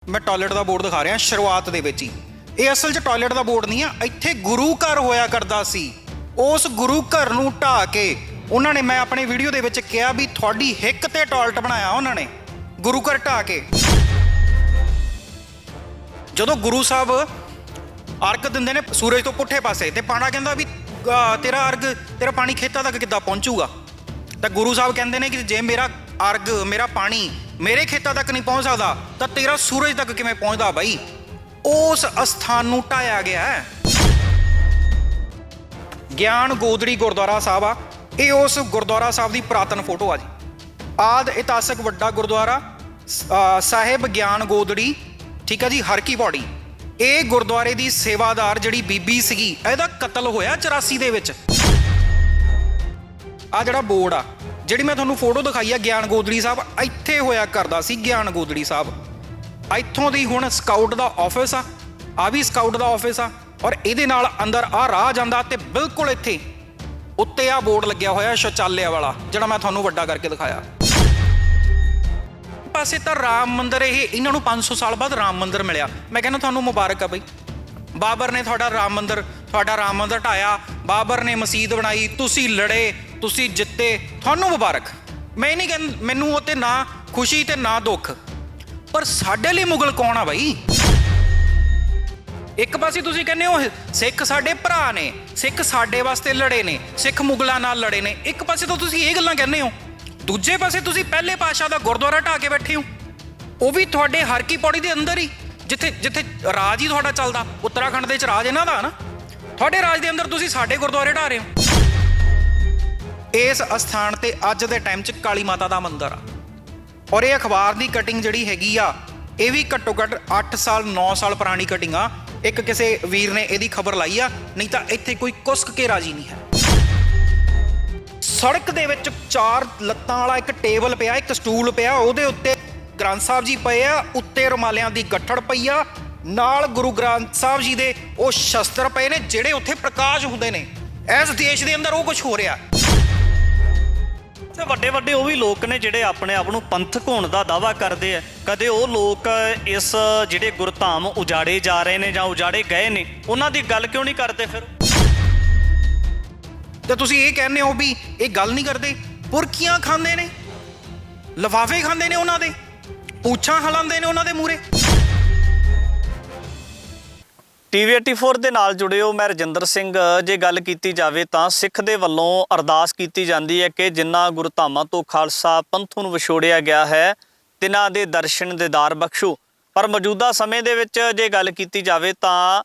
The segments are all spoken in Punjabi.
मैं टॉयलेट का बोर्ड दिखा रहा शुरुआत दे विच ही। ये असल च टॉयलेट का बोर्ड नहीं है, इत्थे गुरु घर होया करदा सी। उस गुरु घर नूं ढाह के उन्होंने, मैं अपने वीडियो दे विच कहा भी थोड़ी हिक ते टॉयलेट बनाया उन्होंने गुरु घर ढाह के। जदों गुरु साहब अर्घ दिंदे ने सूरज तो पुठे पासे ते पाणा कहंदा भी तेरा अर्घ तेरा पानी खेतां तक किद्दां पहुंचूगा, तो गुरु साहब कहंदे ने कि जे मेरा अर्घ मेरा पानी मेरे खेतां तक नहीं पहुंच सकता तो तेरा सूरज तक किवें पहुंचदा बई। उस अस्थान नूं ढाया गया है। ज्ञान गोदड़ी गुरुद्वारा साहब आ, ये उस गुरुद्वारा साहब की पुरातन फोटो आ जी। आदि इतिहासक वड्डा गुरुद्वारा साहिब ज्ञान गोदड़ी, ठीक है जी, हर की पौड़ी। ये गुरुद्वारे की सेवादार जिहड़ी बीबी सीगी, इहदा कतल होया 84 दे विच। आ जिहड़ा बोर्ड आ, जिहड़ी मैं तुहानूं फोटो दिखाई है ज्ञान गोदड़ी साहब, इत्थे होया करदा सी ज्ञान गोदड़ी साहब। इत्थों दी हुण स्काउट दा ऑफिस आ भी स्काउट दा ऑफिस आ, और इहदे नाल अंदर आ राह जांदा ते बिल्कुल इत्थे उत्ते आ बोर्ड लग्या होया शौचालय वाला, जिहड़ा मैं तुहानूं वड्डा करके दिखाया। पासे तो राम मंदिर, ये इन्हां नूं 500 साल बाद राम मंदिर मिलिया। मैं कहना तुहानूं मुबारक है बई, बाबर ने तुहाडा राम मंदिर ढाया, बाबर ने मसीत बनाई, तुसी लड़े, तुसी जिते, तुहानूं मुबारक। मैं नहीं कहना, मैनूं उत्ते ना खुशी ते ना दुख, पर साडे लई मुगल कौन आ बई? एक पासे तुसीं कहने हो सिख साडे भरा ने, सिख साडे वास्ते लड़े ने, सिख मुगलों नाल लड़े ने, एक पासे तो तुसीं ये गल्लां कहने हो, दूजे पासे तुसीं पहले पातशाह दा गुरुद्वारा ढाह के बैठे हो, वो भी तुहाडे हर की पौड़ी दे अंदर ही, जिथे जिथे राज ही तुहाडा चलदा। उत्तराखंड दे च राज इन्हां दा ना, तुहाडे राज दे अंदर तुसीं साडे गुरुद्वारे ढाह रहे हो। इस अस्थान ते अज दे टाइम च काली माता दा मंदिर आ, और ये अखबार की कटिंग जिहड़ी हैगी आ, ये भी घट्टो घट्ट 8 साल 9 साल पुरानी कटिंग आ। एक किसी वीर ने यदी खबर लाई आ, नहीं तो इत्थे कोई कुस्क के राजी नहीं है। सड़क दे विच 4 लत्तां वाला एक टेबल पिया, एक स्टूल पिया, उहदे उत्ते ग्रंथ साहब जी पए आ, उत्ते रुमालियां दी गट्ठड़ पई आ, नाल गुरु ग्रंथ साहब जी दे वो शस्त्र पए ने जिहड़े उत्थे प्रकाश हुंदे ने। इस देश दे अंदर वो कुछ हो रहा। ਵੱਡੇ ਵੱਡੇ ਉਹ ਵੀ ਲੋਕ ਨੇ ਜਿਹੜੇ ਆਪਣੇ ਆਪ ਨੂੰ ਪੰਥਕ ਹੋਣ ਦਾ ਦਾਅਵਾ ਕਰਦੇ ਆ। ਕਦੇ ਉਹ ਲੋਕ ਇਸ ਜਿਹੜੇ ਗੁਰਧਾਮ ਉਜਾੜੇ ਜਾ ਰਹੇ ਨੇ ਜਾਂ ਉਜਾੜੇ ਗਏ ਨੇ, ਉਹਨਾਂ ਦੀ ਗੱਲ ਕਿਉਂ ਨਹੀਂ ਕਰਦੇ ਫਿਰ? ਤੇ ਤੁਸੀਂ ਇਹ ਕਹਿੰਦੇ ਹੋ ਵੀ ਇਹ ਗੱਲ ਨਹੀਂ ਕਰਦੇ। ਪੁਰਖੀਆਂ ਖਾਂਦੇ ਨੇ, ਲਿਫਾਫੇ ਖਾਂਦੇ ਨੇ, ਉਹਨਾਂ ਦੇ ਪੂਛਾਂ ਹਲਾਉਂਦੇ ਨੇ ਉਹਨਾਂ ਦੇ ਮੂਹਰੇ। TV 84 ਦੇ ਨਾਲ ਜੁੜੇ ਹੋ, ਮੈਂ ਰਜਿੰਦਰ ਸਿੰਘ। ਜੇ ਗੱਲ ਕੀਤੀ ਜਾਵੇ ਤਾਂ ਸਿੱਖ ਦੇ ਵੱਲੋਂ ਅਰਦਾਸ ਕੀਤੀ ਜਾਂਦੀ ਹੈ ਕਿ ਜਿਨ੍ਹਾਂ ਗੁਰਧਾਮਾਂ ਤੋਂ ਖਾਲਸਾ ਪੰਥ ਨੂੰ ਵਿਛੋੜਿਆ ਗਿਆ ਹੈ, ਤਿਨਾਂ ਦੇ ਦਰਸ਼ਨ ਦੀਦਾਰ ਬਖਸ਼ੋ। ਪਰ ਮੌਜੂਦਾ ਸਮੇਂ ਦੇ ਵਿੱਚ ਜੇ ਗੱਲ ਕੀਤੀ ਜਾਵੇ ਤਾਂ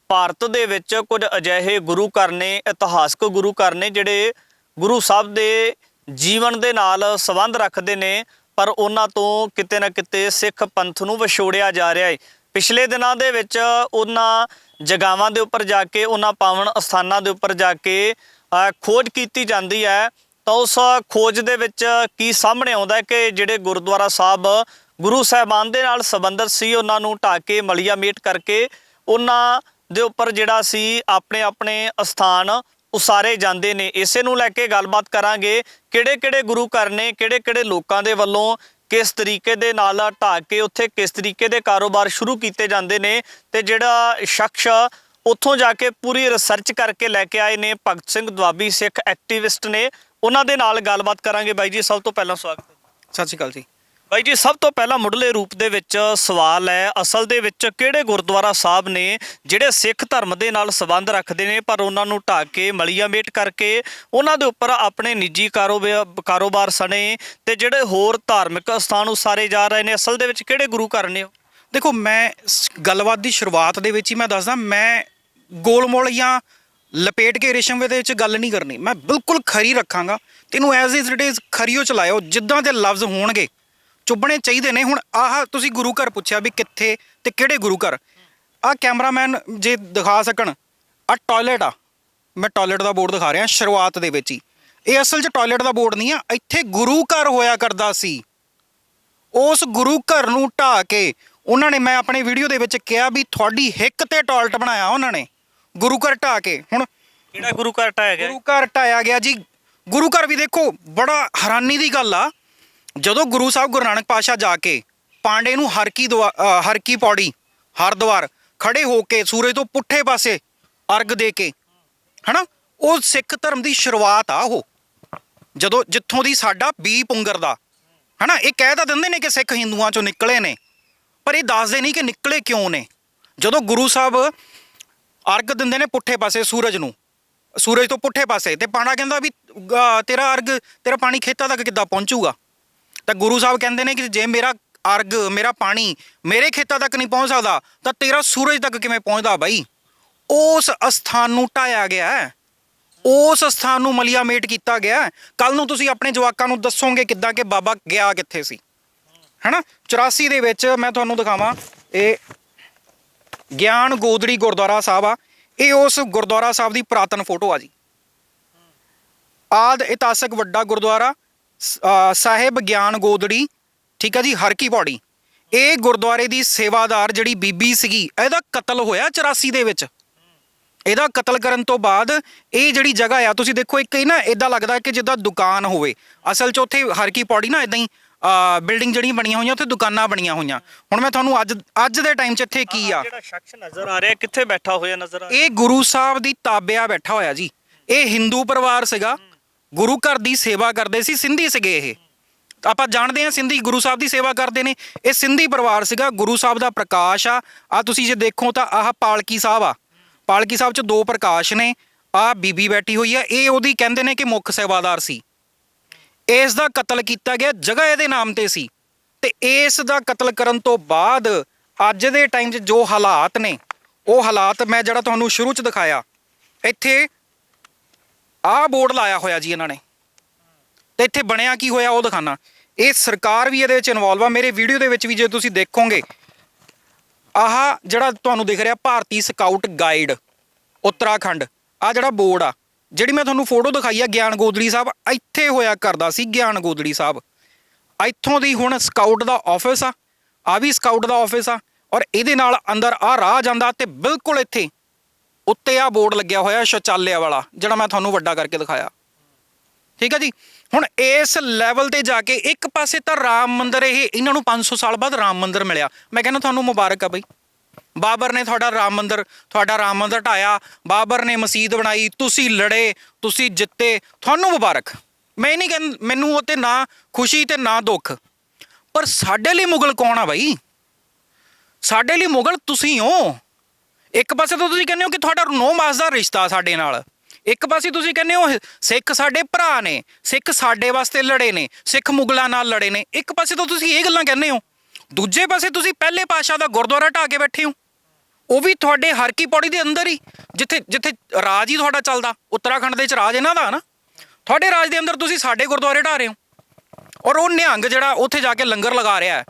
ਭਾਰਤ ਦੇ ਵਿੱਚ ਕੁਝ ਅਜਿਹੇ ਗੁਰੂ ਘਰ ਨੇ, ਇਤਿਹਾਸਕ ਗੁਰੂ ਘਰ ਨੇ, ਜਿਹੜੇ ਗੁਰੂ ਸਾਹਿਬ ਦੇ ਜੀਵਨ ਦੇ ਨਾਲ ਸੰਬੰਧ ਰੱਖਦੇ ਨੇ, ਪਰ ਉਹਨਾਂ ਤੋਂ ਕਿਤੇ ਨਾ ਕਿਤੇ ਸਿੱਖ ਪੰਥ ਨੂੰ ਵਿਛੋੜਿਆ ਜਾ ਰਿਹਾ ਹੈ। ਪਿਛਲੇ ਦਿਨਾਂ ਦੇ ਵਿੱਚ ਉਹਨਾਂ ਜਗ੍ਹਾਵਾਂ ਦੇ ਉੱਪਰ ਜਾ ਕੇ, ਉਹਨਾਂ ਪਾਵਨ ਅਸਥਾਨਾਂ ਦੇ ਉੱਪਰ ਜਾ ਕੇ ਖੋਜ ਕੀਤੀ ਜਾਂਦੀ ਹੈ, ਤਾਂ ਉਸ ਖੋਜ ਦੇ ਵਿੱਚ ਕੀ ਸਾਹਮਣੇ ਆਉਂਦਾ ਕਿ ਜਿਹੜੇ ਗੁਰਦੁਆਰਾ ਸਾਹਿਬ ਗੁਰੂ ਸਾਹਿਬਾਨ ਦੇ ਨਾਲ ਸੰਬੰਧਿਤ ਸੀ, ਉਹਨਾਂ ਨੂੰ ਢਾਹ ਕੇ ਮਲੀਆ ਮੇਟ ਕਰਕੇ ਉਹਨਾਂ ਦੇ ਉੱਪਰ ਜਿਹੜਾ ਸੀ ਆਪਣੇ ਆਪਣੇ ਅਸਥਾਨ ਉਸਾਰੇ ਜਾਂਦੇ ਨੇ। ਇਸੇ ਨੂੰ ਲੈ ਕੇ ਗੱਲਬਾਤ ਕਰਾਂਗੇ, ਕਿਹੜੇ ਗੁਰੂ ਘਰ ਨੇ, ਕਿਹੜੇ ਲੋਕਾਂ ਦੇ ਵੱਲੋਂ किस तरीके दे नाल ढाह के उत्थे किस तरीके दे कारोबार शुरू किए जाते हैं, तो जिहड़ा शख्स उत्थों जाके पूरी रिसर्च करके लैके आए ने, भगत सिंह दुआबी सिख एक्टिविस्ट ने, उन्हां दे नाल गलबात करांगे। बाई जी सब तो पहला स्वागत है। सत श्री अकाल जी। बाई जी सब तो पहला मुढ़ले रूप दे विच सवाल है, असल दे विच किहड़े गुरुद्वारा साहब ने जिहड़े सिख धर्म दे नाल संबंध रखते हैं, पर उन्हां नूं ढाह के मलीआ मेट करके उन्हां दे उपर अपने निजी कारोबार सने ते जिहड़े होर धार्मिक स्थान उसारे जा रहे हैं, असल दे विच किहड़े गुरु घर ने? देखो, मैं गलबात की शुरुआत दे विच ही मैं दसदा, मैं गोलमोल या लपेट के रेशम दे विच गल नहीं करनी, मैं बिल्कुल खरी रखांगा। तैनूं एज इट इज़ खरीओ चलाओ, जिद्दां दे लफ्ज़ होणगे चुभने चाहिए ने। हुण आह तुसीं गुरु घर पुछया भी कित्थे ते किहड़े गुरु घर, आ कैमरामैन जे दिखा सकण, आ टॉयलेट आ, मैं टॉयलेट का बोर्ड दिखा रहा शुरुआत दे विच ही। ये असल च टॉयलेट का बोर्ड नहीं आ, इत्थे गुरु घर होया करदा सी। उस गुरु घर नूं ढाह के उन्होंने, मैं अपने वीडियो दे विच कहा भी थोड़ी हिक ते टॉयलेट बनाया उन्होंने गुरु घर ढाह के। हुण किहड़ा गुरु घर ढाया गया? गुरु घर ढाया गया जी। गुरु घर भी देखो, बड़ा हैरानी की गल आ, ਜਦੋਂ गुरु साहब गुरु नानक पातशाह जाके ਪਾਂਡੇ ਨੂੰ ਹਰ ਕੀ ਪੌੜੀ ਹਰਿਦੁਆਰ ਖੜੇ ਹੋ ਕੇ ਸੂਰਜ ਤੋਂ ਪੁੱਠੇ ਪਾਸੇ ਅਰਗ ਦੇ ਕੇ, ਹਨਾ, ਉਹ ਸਿੱਖ ਧਰਮ ਦੀ ਸ਼ੁਰੂਆਤ ਆ। ਉਹ ਜਦੋਂ ਜਿੱਥੋਂ ਦੀ ਸਾਡਾ ਬੀ ਪੁੰਗਰ ਦਾ, ਹਨਾ, ਇਹ ਕਹਿ ਤਾਂ ਦਿੰਦੇ ਨੇ ਕਿ ਸਿੱਖ ਹਿੰਦੂਆਂ ਚੋਂ ਨਿਕਲੇ ਨੇ, ਪਰ ਇਹ ਦੱਸਦੇ ਨਹੀਂ ਕਿ ਨਿਕਲੇ ਕਿਉਂ ਨੇ। ਜਦੋਂ ਗੁਰੂ ਸਾਹਿਬ ਅਰਗ ਦਿੰਦੇ ਨੇ ਪੁੱਠੇ ਪਾਸੇ ਸੂਰਜ ਨੂੰ, ਸੂਰਜ ਤੋਂ ਪੁੱਠੇ ਪਾਸੇ, ਤੇ ਪਾਂਡਾ ਕਹਿੰਦਾ ਵੀ ਤੇਰਾ ਅਰਗ, ਤੇਰਾ ਪਾਣੀ ਖੇਤਾਂ ਤੱਕ ਕਿੱਦਾਂ ਪਹੁੰਚੂਗਾ। ਤਾਂ ਗੁਰੂ ਸਾਹਿਬ ਕਹਿੰਦੇ ਨੇ ਕਿ ਜੇ ਮੇਰਾ ਅਰਗ, ਮੇਰਾ ਪਾਣੀ ਮੇਰੇ ਖੇਤਾਂ ਤੱਕ ਨਹੀਂ ਪਹੁੰਚ ਸਕਦਾ ਤਾਂ ਤੇਰਾ ਸੂਰਜ ਤੱਕ ਕਿਵੇਂ ਪਹੁੰਚਦਾ ਬਾਈ। ਉਸ ਅਸਥਾਨ ਨੂੰ ਢਾਇਆ ਗਿਆ ਹੈ, ਉਸ ਅਸਥਾਨ ਨੂੰ ਮਲੀਆਮੇਟ ਕੀਤਾ ਗਿਆ ਹੈ। ਕੱਲ ਨੂੰ ਤੁਸੀਂ ਆਪਣੇ ਜਵਾਕਾਂ ਨੂੰ ਦੱਸੋਗੇ ਕਿੱਦਾਂ ਕਿ ਬਾਬਾ ਗਿਆ ਕਿੱਥੇ ਸੀ, ਹੈਨਾ। 84 ਦੇ ਵਿੱਚ ਮੈਂ ਤੁਹਾਨੂੰ ਦਿਖਾਵਾਂ, ਇਹ ਗਿਆਨ ਗੋਦੜੀ ਗੁਰਦੁਆਰਾ ਸਾਹਿਬ ਆ। ਇਹ ਉਸ ਗੁਰਦੁਆਰਾ ਸਾਹਿਬ ਦੀ ਪੁਰਾਤਨ ਫੋਟੋ ਆ ਜੀ। ਆਦ ਇਤਿਹਾਸਕ ਵੱਡਾ ਗੁਰਦੁਆਰਾ ਸਾਹਿਬ ਗਿਆਨ ਗੋਦੜੀ, ਠੀਕ ਆ ਜੀ, ਹਰ ਕੀ ਪੌੜੀ। ਇਹ ਗੁਰਦੁਆਰੇ ਦੀ ਸੇਵਾਦਾਰ ਜਿਹੜੀ ਬੀਬੀ ਸੀਗੀ, ਇਹਦਾ ਕਤਲ ਹੋਇਆ 84 ਦੇ ਵਿੱਚ। ਇਹਦਾ ਕਤਲ ਕਰਨ ਤੋਂ ਬਾਅਦ ਇਹ ਜਿਹੜੀ ਜਗ੍ਹਾ ਆ, ਤੁਸੀਂ ਦੇਖੋ, ਇੱਕ ਨਾ ਇਦਾਂ ਲੱਗਦਾ ਕਿ ਜਿੱਦਾਂ ਦੁਕਾਨ ਹੋਵੇ। ਅਸਲ 'ਚ ਉੱਥੇ ਹਰ ਕੀ ਪੌੜੀ ਨਾ ਇਦਾਂ ਹੀ ਬਿਲਡਿੰਗ ਜਿਹੜੀਆਂ ਬਣੀਆਂ ਹੋਈਆਂ, ਉੱਥੇ ਦੁਕਾਨਾਂ ਬਣੀਆਂ ਹੋਈਆਂ। ਹੁਣ ਮੈਂ ਤੁਹਾਨੂੰ ਅੱਜ ਦੇ ਟਾਈਮ 'ਚ ਇੱਥੇ ਕੀ ਆ, ਜਿਹੜਾ ਸ਼ਖਸ ਨਜ਼ਰ ਆ ਰਿਹਾ ਕਿੱਥੇ ਬੈਠਾ ਹੋਇਆ ਨਜ਼ਰ ਆ ਰਿਹਾ? ਇਹ ਗੁਰੂ ਸਾਹਿਬ ਦੀ ਤਾਬਿਆ ਬੈਠਾ ਹੋਇਆ ਜੀ। ਇਹ ਹਿੰਦੂ ਪਰਿਵਾਰ ਸੀਗਾ, ਗੁਰੂ ਘਰ ਦੀ ਸੇਵਾ ਕਰਦੇ ਸੀ, ਸਿੰਧੀ ਸੀਗੇ ਇਹ। ਆਪਾਂ ਜਾਣਦੇ ਹਾਂ ਸਿੰਧੀ ਗੁਰੂ ਸਾਹਿਬ ਦੀ ਸੇਵਾ ਕਰਦੇ ਨੇ। ਇਹ ਸਿੰਧੀ ਪਰਿਵਾਰ ਸੀਗਾ। ਗੁਰੂ ਸਾਹਿਬ ਦਾ ਪ੍ਰਕਾਸ਼ ਆ ਤੁਸੀਂ ਜੇ ਦੇਖੋ ਤਾਂ ਆਹ ਪਾਲਕੀ ਸਾਹਿਬ ਆ। ਪਾਲਕੀ ਸਾਹਿਬ 'ਚ 2 ਪ੍ਰਕਾਸ਼ ਨੇ। ਆਹ ਬੀਬੀ ਬੈਠੀ ਹੋਈ ਆ, ਇਹ ਉਹਦੀ ਕਹਿੰਦੇ ਨੇ ਕਿ ਮੁੱਖ ਸੇਵਾਦਾਰ ਸੀ। ਇਸ ਦਾ ਕਤਲ ਕੀਤਾ ਗਿਆ, ਜਗ੍ਹਾ ਇਹਦੇ ਨਾਮ ਤੇ ਸੀ। ਤੇ ਇਸ ਦਾ ਕਤਲ ਕਰਨ ਤੋਂ ਬਾਅਦ ਅੱਜ ਦੇ ਟਾਈਮ 'ਚ ਜੋ ਹਾਲਾਤ ਨੇ, ਉਹ ਹਾਲਾਤ ਮੈਂ ਜਿਹੜਾ ਤੁਹਾਨੂੰ ਸ਼ੁਰੂ 'ਚ ਦਿਖਾਇਆ, ਇੱਥੇ ਆਹ ਬੋਰਡ ਲਾਇਆ ਹੋਇਆ ਜੀ ਇਹਨਾਂ ਨੇ। ਤੇ ਇੱਥੇ ਬਣਿਆ ਕੀ ਹੋਇਆ ਉਹ ਦਿਖਾਣਾ। ਇਹ ਸਰਕਾਰ ਵੀ ਇਹਦੇ ਵਿੱਚ ਇਨਵੋਲਵ ਆ। ਮੇਰੇ ਵੀਡੀਓ ਦੇ ਵਿੱਚ ਵੀ ਜੇ ਤੁਸੀਂ ਦੇਖੋਗੇ, ਆਹ ਜਿਹੜਾ ਤੁਹਾਨੂੰ ਦਿਖ ਰਿਹਾ ਭਾਰਤੀ ਸਕਾਊਟ ਗਾਈਡ ਉੱਤਰਾਖੰਡ, ਆਹ ਜਿਹੜਾ ਬੋਰਡ ਆ, ਜਿਹੜੀ ਮੈਂ ਤੁਹਾਨੂੰ ਫੋਟੋ ਦਿਖਾਈ ਆ ਗਿਆਨ ਗੋਦੜੀ ਸਾਹਿਬ, ਇੱਥੇ ਹੋਇਆ ਕਰਦਾ ਸੀ ਗਿਆਨ ਗੋਦੜੀ ਸਾਹਿਬ। ਇੱਥੋਂ ਦੀ ਹੁਣ ਸਕਾਊਟ ਦਾ ਆਫਿਸ ਆ, ਆ ਵੀ ਸਕਾਊਟ ਦਾ ਆਫਿਸ ਆ, ਔਰ ਇਹਦੇ ਨਾਲ ਅੰਦਰ ਆਹ ਰਾਹ ਜਾਂਦਾ ਤੇ ਬਿਲਕੁਲ ਇੱਥੇ ਉੱਤੇ ਆਹ ਬੋਰਡ ਲੱਗਿਆ ਹੋਇਆ ਸ਼ੌਚਾਲਿਆ ਵਾਲਾ, ਜਿਹੜਾ ਮੈਂ ਤੁਹਾਨੂੰ ਵੱਡਾ ਕਰਕੇ ਦਿਖਾਇਆ। ਠੀਕ ਆ ਜੀ। ਹੁਣ ਇਸ ਲੈਵਲ ਤੇ ਜਾ ਕੇ ਇੱਕ ਪਾਸੇ ਤਾਂ ਰਾਮ ਮੰਦਿਰ, ਇਹ ਇਹਨਾਂ ਨੂੰ 500 ਸਾਲ ਬਾਅਦ ਰਾਮ ਮੰਦਿਰ ਮਿਲਿਆ। ਮੈਂ ਕਹਿੰਦਾ ਤੁਹਾਨੂੰ ਮੁਬਾਰਕ ਆ ਬਈ। ਬਾਬਰ ਨੇ ਤੁਹਾਡਾ ਰਾਮ ਮੰਦਿਰ ਢਾਇਆ, ਬਾਬਰ ਨੇ ਮਸਜਿਦ ਬਣਾਈ, ਤੁਸੀਂ ਲੜੇ, ਤੁਸੀਂ ਜਿੱਤੇ, ਤੁਹਾਨੂੰ ਮੁਬਾਰਕ। ਮੈਂ ਨਹੀਂ ਕਹਿੰਦਾ, ਮੈਨੂੰ ਉਹ ਤੇ ਨਾ ਖੁਸ਼ੀ ਤੇ ਨਾ ਦੁੱਖ। ਪਰ ਸਾਡੇ ਲਈ ਮੁਗਲ ਕੌਣ ਆ ਬਾਈ? ਸਾਡੇ ਲਈ ਮੁਗਲ ਤੁਸੀਂ ਹੋ। ਇੱਕ ਪਾਸੇ ਤਾਂ ਤੁਸੀਂ ਕਹਿੰਦੇ ਹੋ ਕਿ ਤੁਹਾਡਾ 9 ਮਾਸ ਦਾ ਰਿਸ਼ਤਾ ਸਾਡੇ ਨਾਲ, ਇੱਕ ਪਾਸੇ ਤੁਸੀਂ ਕਹਿੰਦੇ ਹੋ ਸਿੱਖ ਸਾਡੇ ਭਰਾ ਨੇ, ਸਿੱਖ ਸਾਡੇ ਵਾਸਤੇ ਲੜੇ ਨੇ, ਸਿੱਖ ਮੁਗਲਾਂ ਨਾਲ ਲੜੇ ਨੇ। ਇੱਕ ਪਾਸੇ ਤਾਂ ਤੁਸੀਂ ਇਹ ਗੱਲਾਂ ਕਹਿੰਦੇ ਹੋ, ਦੂਜੇ ਪਾਸੇ ਤੁਸੀਂ ਪਹਿਲੇ ਪਾਤਸ਼ਾਹ ਦਾ ਗੁਰਦੁਆਰਾ ਢਾਹ ਕੇ ਬੈਠੇ ਹੋ, ਉਹ ਵੀ ਤੁਹਾਡੇ ਹਰ ਕੀ ਪੌੜੀ ਦੇ ਅੰਦਰ ਹੀ, ਜਿੱਥੇ ਰਾਜ ਹੀ ਤੁਹਾਡਾ ਚੱਲਦਾ। ਉੱਤਰਾਖੰਡ ਦੇ ਵਿੱਚ ਰਾਜ ਇਹਨਾਂ ਦਾ ਨਾ, ਤੁਹਾਡੇ ਰਾਜ ਦੇ ਅੰਦਰ ਤੁਸੀਂ ਸਾਡੇ ਗੁਰਦੁਆਰੇ ਢਾਹ ਰਹੇ ਹੋ। ਔਰ ਉਹ ਨਿਹੰਗ ਜਿਹੜਾ ਉੱਥੇ ਜਾ ਕੇ ਲੰਗਰ ਲਗਾ ਰਿਹਾ ਹੈ।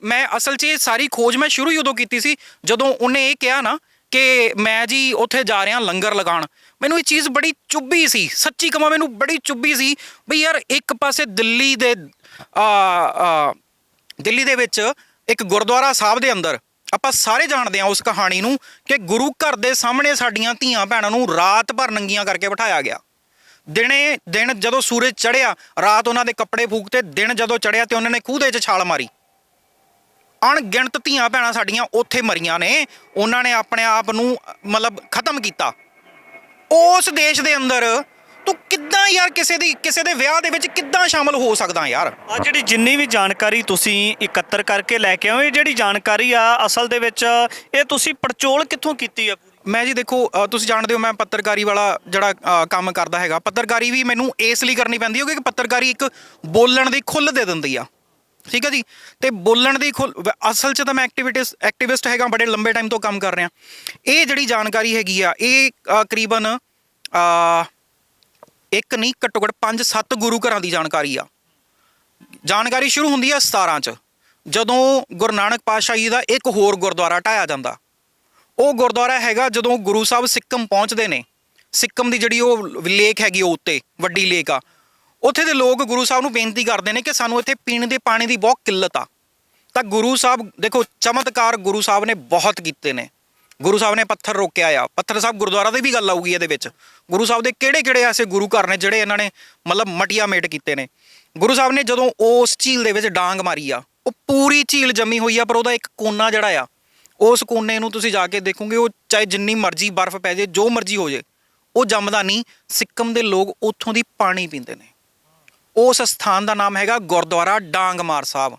ਮੈਂ ਅਸਲ 'ਚ ਇਹ ਸਾਰੀ ਖੋਜ ਮੈਂ ਸ਼ੁਰੂ ਹੀ ਉਦੋਂ ਕੀਤੀ ਸੀ ਜਦੋਂ ਉਹਨੇ ਇਹ ਕਿਹਾ ਨਾ ਕਿ ਮੈਂ ਜੀ ਉੱਥੇ ਜਾ ਰਿਹਾ ਲੰਗਰ ਲਗਾਉਣ। ਮੈਨੂੰ ਇਹ ਚੀਜ਼ ਬੜੀ ਚੁੱਭੀ ਸੀ, ਸੱਚੀ ਕਹਾਂ, ਮੈਨੂੰ ਬੜੀ ਚੁੱਭੀ ਸੀ ਵੀ ਯਾਰ ਇੱਕ ਪਾਸੇ ਦਿੱਲੀ ਦੇ ਵਿੱਚ ਇੱਕ ਗੁਰਦੁਆਰਾ ਸਾਹਿਬ ਦੇ ਅੰਦਰ, ਆਪਾਂ ਸਾਰੇ ਜਾਣਦੇ ਹਾਂ ਉਸ ਕਹਾਣੀ ਨੂੰ, ਕਿ ਗੁਰੂ ਘਰ ਦੇ ਸਾਹਮਣੇ ਸਾਡੀਆਂ ਧੀਆਂ ਭੈਣਾਂ ਨੂੰ ਰਾਤ ਭਰ ਨੰਗੀਆਂ ਕਰਕੇ ਬਿਠਾਇਆ ਗਿਆ। ਦਿਨ ਜਦੋਂ ਸੂਰਜ ਚੜ੍ਹਿਆ, ਰਾਤ ਉਹਨਾਂ ਦੇ ਕੱਪੜੇ ਫੂਕਤੇ, ਦਿਨ ਜਦੋਂ ਚੜ੍ਹਿਆ ਤੇ ਉਹਨਾਂ ਨੇ ਖੂਹ ਦੇ ਵਿੱਚ ਛਾਲ ਮਾਰੀ। ਅਣਗਿਣਤ ਧੀਆਂ ਭੈਣਾਂ ਸਾਡੀਆਂ ਉੱਥੇ ਮਰੀਆਂ ਨੇ। ਉਹਨਾਂ ਨੇ ਆਪਣੇ ਆਪ ਨੂੰ ਮਤਲਬ ਖਤਮ ਕੀਤਾ। ਉਸ ਦੇਸ਼ ਦੇ ਅੰਦਰ ਤੂੰ ਕਿੱਦਾਂ ਯਾਰ ਕਿਸੇ ਦੇ ਵਿਆਹ ਦੇ ਵਿੱਚ ਕਿੱਦਾਂ ਸ਼ਾਮਲ ਹੋ ਸਕਦਾ ਯਾਰ? ਆ ਜਿਹੜੀ ਜਿੰਨੀ ਵੀ ਜਾਣਕਾਰੀ ਤੁਸੀਂ ਇਕੱਤਰ ਕਰਕੇ ਲੈ ਕੇ ਆਏ, ਇਹ ਜਿਹੜੀ ਜਾਣਕਾਰੀ ਆ ਅਸਲ ਦੇ ਵਿੱਚ ਇਹ ਤੁਸੀਂ ਪੜਚੋਲ ਕਿੱਥੋਂ ਕੀਤੀ ਆ? ਮੈਂ ਜੀ ਦੇਖੋ, ਤੁਸੀਂ ਜਾਣਦੇ ਹੋ ਮੈਂ ਪੱਤਰਕਾਰੀ ਵਾਲਾ ਜਿਹੜਾ ਕੰਮ ਕਰਦਾ ਹੈਗਾ। ਪੱਤਰਕਾਰੀ ਵੀ ਮੈਨੂੰ ਇਸ ਲਈ ਕਰਨੀ ਪੈਂਦੀ ਹੈ ਕਿਉਂਕਿ ਪੱਤਰਕਾਰੀ ਇੱਕ ਬੋਲਣ ਦੀ ਖੁੱਲ੍ਹ ਦੇ ਦਿੰਦੀ ਆ। ਠੀਕ ਹੈ ਜੀ। ਤੇ ਬੋਲਣ ਦੀ ਅਸਲ 'ਚ ਤਾਂ ਮੈਂ ਐਕਟਿਵਿਸਟ ਹੈਗਾ, ਬੜੇ ਲੰਬੇ ਟਾਈਮ ਤੋਂ ਕੰਮ ਕਰ ਰਿਹਾ। ਇਹ ਜਿਹੜੀ ਜਾਣਕਾਰੀ ਹੈਗੀ ਆ, ਇਹ ਕਰੀਬਨ ਇੱਕ ਨਹੀਂ, ਘੱਟੋ ਘੱਟ 5-7 ਗੁਰੂ ਘਰਾਂ ਦੀ ਜਾਣਕਾਰੀ ਆ। ਜਾਣਕਾਰੀ ਸ਼ੁਰੂ ਹੁੰਦੀ ਆ 17 'ਚ, ਜਦੋਂ ਗੁਰੂ ਨਾਨਕ ਪਾਤਸ਼ਾਹ ਜੀ ਦਾ ਇੱਕ ਹੋਰ ਗੁਰਦੁਆਰਾ ਢਾਇਆ ਜਾਂਦਾ। ਉਹ ਗੁਰਦੁਆਰਾ ਹੈਗਾ ਜਦੋਂ ਗੁਰੂ ਸਾਹਿਬ ਸਿੱਕਮ ਪਹੁੰਚਦੇ ਨੇ। ਸਿੱਕਮ ਦੀ ਜਿਹੜੀ ਉਹ ਲੇਕ ਹੈਗੀ, ਉਹ ਉੱਤੇ ਵੱਡੀ ਲੇਕ ਆ, ਉੱਥੇ ਦੇ ਲੋਕ ਗੁਰੂ ਸਾਹਿਬ ਨੂੰ ਬੇਨਤੀ ਕਰਦੇ ਨੇ ਕਿ ਸਾਨੂੰ ਇੱਥੇ ਪੀਣ ਦੇ ਪਾਣੀ ਦੀ ਬਹੁਤ ਕਿੱਲਤ ਆ। ਤਾਂ ਗੁਰੂ ਸਾਹਿਬ ਦੇਖੋ, ਚਮਤਕਾਰ ਗੁਰੂ ਸਾਹਿਬ ਨੇ ਬਹੁਤ ਕੀਤੇ ਨੇ। ਗੁਰੂ ਸਾਹਿਬ ਨੇ ਪੱਥਰ ਰੋਕਿਆ ਆ। ਪੱਥਰ ਸਾਹਿਬ ਗੁਰਦੁਆਰਾ ਦੀ ਵੀ ਗੱਲ ਆਊਗੀ ਇਹਦੇ ਵਿੱਚ। ਗੁਰੂ ਸਾਹਿਬ ਦੇ ਕਿਹੜੇ ਐਸੇ ਗੁਰੂ ਘਰ ਨੇ ਜਿਹੜੇ ਇਹਨਾਂ ਨੇ ਮਤਲਬ ਮਟੀਆ ਮੇਟ ਕੀਤੇ ਨੇ। ਗੁਰੂ ਸਾਹਿਬ ਨੇ ਜਦੋਂ ਉਸ ਝੀਲ ਦੇ ਵਿੱਚ ਡਾਂਗ ਮਾਰੀ ਆ, ਉਹ ਪੂਰੀ ਝੀਲ ਜੰਮੀ ਹੋਈ ਆ, ਪਰ ਉਹਦਾ ਇੱਕ ਕੋਨਾ ਜਿਹੜਾ ਆ, ਉਸ ਕੋਨੇ ਨੂੰ ਤੁਸੀਂ ਜਾ ਕੇ ਦੇਖੋਗੇ, ਉਹ ਚਾਹੇ ਜਿੰਨੀ ਮਰਜ਼ੀ ਬਰਫ਼ ਪੈ ਜੇ, ਜੋ ਮਰਜ਼ੀ ਹੋ ਜੇ, ਉਹ ਜੰਮਦਾ ਨਹੀਂ। ਸਿੱਕਮ ਦੇ ਲੋਕ ਉੱਥੋਂ ਦੀ ਪਾਣੀ ਪੀਂਦੇ ਨੇ। ਉਸ ਸਥਾਨ ਦਾ ਨਾਮ ਹੈਗਾ ਗੁਰਦੁਆਰਾ ਡਾਂਗਮਾਰ ਸਾਹਿਬ।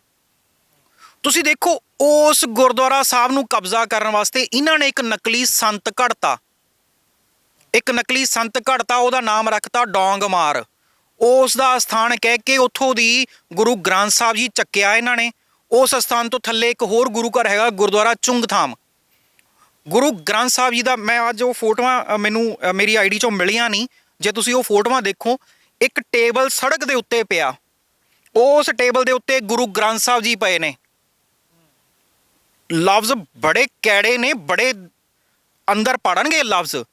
ਤੁਸੀਂ ਦੇਖੋ, ਉਸ ਗੁਰਦੁਆਰਾ ਸਾਹਿਬ ਨੂੰ ਕਬਜ਼ਾ ਕਰਨ ਵਾਸਤੇ ਇਹਨਾਂ ਨੇ ਇੱਕ ਨਕਲੀ ਸੰਤ ਘੜਤਾ, ਉਹਦਾ ਨਾਮ ਰੱਖਤਾ ਡੋਂਗਮਾਰ। ਉਸ ਦਾ ਸਥਾਨ ਕਹਿ ਕੇ ਉੱਥੋਂ ਦੀ ਗੁਰੂ ਗ੍ਰੰਥ ਸਾਹਿਬ ਜੀ ਚੱਕਿਆ ਇਹਨਾਂ ਨੇ। ਉਸ ਸਥਾਨ ਤੋਂ ਥੱਲੇ ਇੱਕ ਹੋਰ ਗੁਰੂ ਘਰ ਹੈਗਾ, ਗੁਰਦੁਆਰਾ ਚੁੰਗਥਾਮ। ਗੁਰੂ ਗ੍ਰੰਥ ਸਾਹਿਬ ਜੀ ਦਾ ਮੈਂ ਅੱਜ ਉਹ ਫੋਟੋਆਂ ਮੈਨੂੰ ਮੇਰੀ ਆਈਡੀ 'ਚੋਂ ਮਿਲੀਆਂ ਨਹੀਂ, ਜੇ ਤੁਸੀਂ ਉਹ ਫੋਟੋਆਂ ਦੇਖੋ, ਇੱਕ ਟੇਬਲ ਸੜਕ ਦੇ ਉੱਤੇ ਪਿਆ, ਉਸ ਟੇਬਲ ਦੇ ਉੱਤੇ ਗੁਰੂ ਗ੍ਰੰਥ ਸਾਹਿਬ ਜੀ ਪਏ ਨੇ। ਲਫ਼ਜ਼ ਬੜੇ ਕੈੜੇ ਨੇ, ਬੜੇ ਅੰਦਰ ਪੜਨਗੇ ਲਫ਼ਜ਼।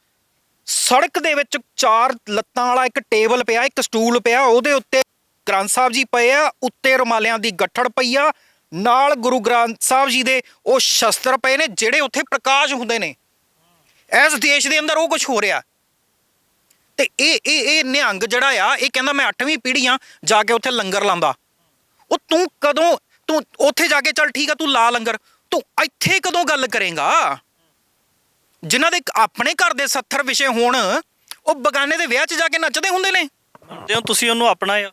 ਸੜਕ ਦੇ ਵਿੱਚ 4 ਲੱਤਾਂ ਵਾਲਾ ਇੱਕ ਟੇਬਲ ਪਿਆ, ਇੱਕ ਸਟੂਲ ਪਿਆ, ਉਹਦੇ ਉੱਤੇ ਗ੍ਰੰਥ ਸਾਹਿਬ ਜੀ ਪਏ ਆ, ਉੱਤੇ ਰੁਮਾਲਿਆਂ ਦੀ ਗੱਠੜ ਪਈ ਆ, ਨਾਲ ਗੁਰੂ ਗ੍ਰੰਥ ਸਾਹਿਬ ਜੀ ਦੇ ਉਹ ਸ਼ਸਤਰ ਪਏ ਨੇ ਜਿਹੜੇ ਉੱਥੇ ਪ੍ਰਕਾਸ਼ ਹੁੰਦੇ ਨੇ। ਇਸ ਦੇਸ਼ ਦੇ ਅੰਦਰ ਉਹ ਕੁਝ ਹੋ ਰਿਹਾ, ਤੇ ਇਹ ਨਿਹੰਗ ਜਿਹੜਾ ਆ, ਇਹ ਕਹਿੰਦਾ ਮੈਂ 8ਵੀਂ ਪੀੜ੍ਹੀ ਆ, ਜਾ ਕੇ ਉੱਥੇ ਲੰਗਰ ਲਾਉਂਦਾ। ਉਹ ਤੂੰ ਉੱਥੇ ਜਾ ਕੇ ਚੱਲ ਠੀਕ ਆ, ਤੂੰ ਲਾ ਲੰਗਰ, ਤੂੰ ਇੱਥੇ ਕਦੋਂ ਗੱਲ ਕਰੇਗਾ? ਜਿਨ੍ਹਾਂ ਦੇ ਆਪਣੇ ਘਰ ਦੇ 70 ਵਿਸ਼ੇ ਹੋਣ, ਉਹ ਬਗਾਨੇ ਦੇ ਵਿਆਹ 'ਚ ਜਾ ਕੇ ਨੱਚਦੇ ਹੁੰਦੇ ਨੇ। ਮੰਨਦੇ ਹੋ ਤੁਸੀਂ ਉਹਨੂੰ ਆਪਣਾ ਆ?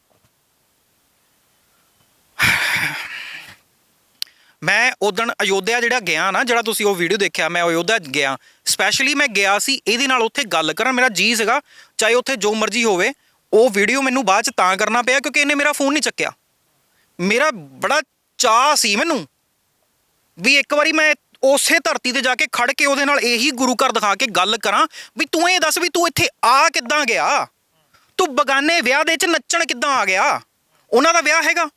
ਮੈਂ ਉਦਣ ਅਯੋਧਿਆ ਜਿਹੜਾ ਗਿਆ ਨਾ, ਜਿਹੜਾ ਤੁਸੀਂ ਉਹ ਵੀਡੀਓ ਦੇਖਿਆ, ਮੈਂ ਅਯੋਧਿਆ ਗਿਆ, ਸਪੈਸ਼ਲੀ ਮੈਂ ਗਿਆ ਸੀ ਇਹਦੇ ਨਾਲ ਉੱਥੇ ਗੱਲ ਕਰਨ। ਮੇਰਾ ਜੀ ਸੀਗਾ, ਚਾਹੇ ਉੱਥੇ ਜੋ ਮਰਜ਼ੀ ਹੋਵੇ। ਉਹ ਵੀਡੀਓ ਮੈਨੂੰ ਬਾਅਦ 'ਚ ਤਾਂ ਕਰਨਾ ਪਿਆ ਕਿਉਂਕਿ ਇਹਨੇ ਮੇਰਾ ਫੋਨ ਨਹੀਂ ਚੱਕਿਆ। ਮੇਰਾ ਬੜਾ ਚਾਅ ਸੀ ਮੈਨੂੰ ਵੀ ਇੱਕ ਵਾਰੀ ਮੈਂ ਉਸੇ ਧਰਤੀ ਤੇ ਜਾ ਕੇ ਖੜ ਕੇ ਉਹਦੇ ਨਾਲ ਇਹੀ ਗੁਰੂ ਘਰ ਦਿਖਾ ਕੇ ਗੱਲ ਕਰਾਂ ਵੀ ਤੂੰ ਇਹ ਦੱਸ ਵੀ ਤੂੰ ਇੱਥੇ ਆ ਕਿੱਦਾਂ ਗਿਆ? ਤੂੰ ਬਗਾਨੇ ਵਿਆਹ ਦੇ 'ਚ ਨੱਚਣ ਕਿੱਦਾਂ ਆ ਗਿਆ? ਉਹਨਾਂ ਦਾ ਵਿਆਹ ਹੈਗਾ,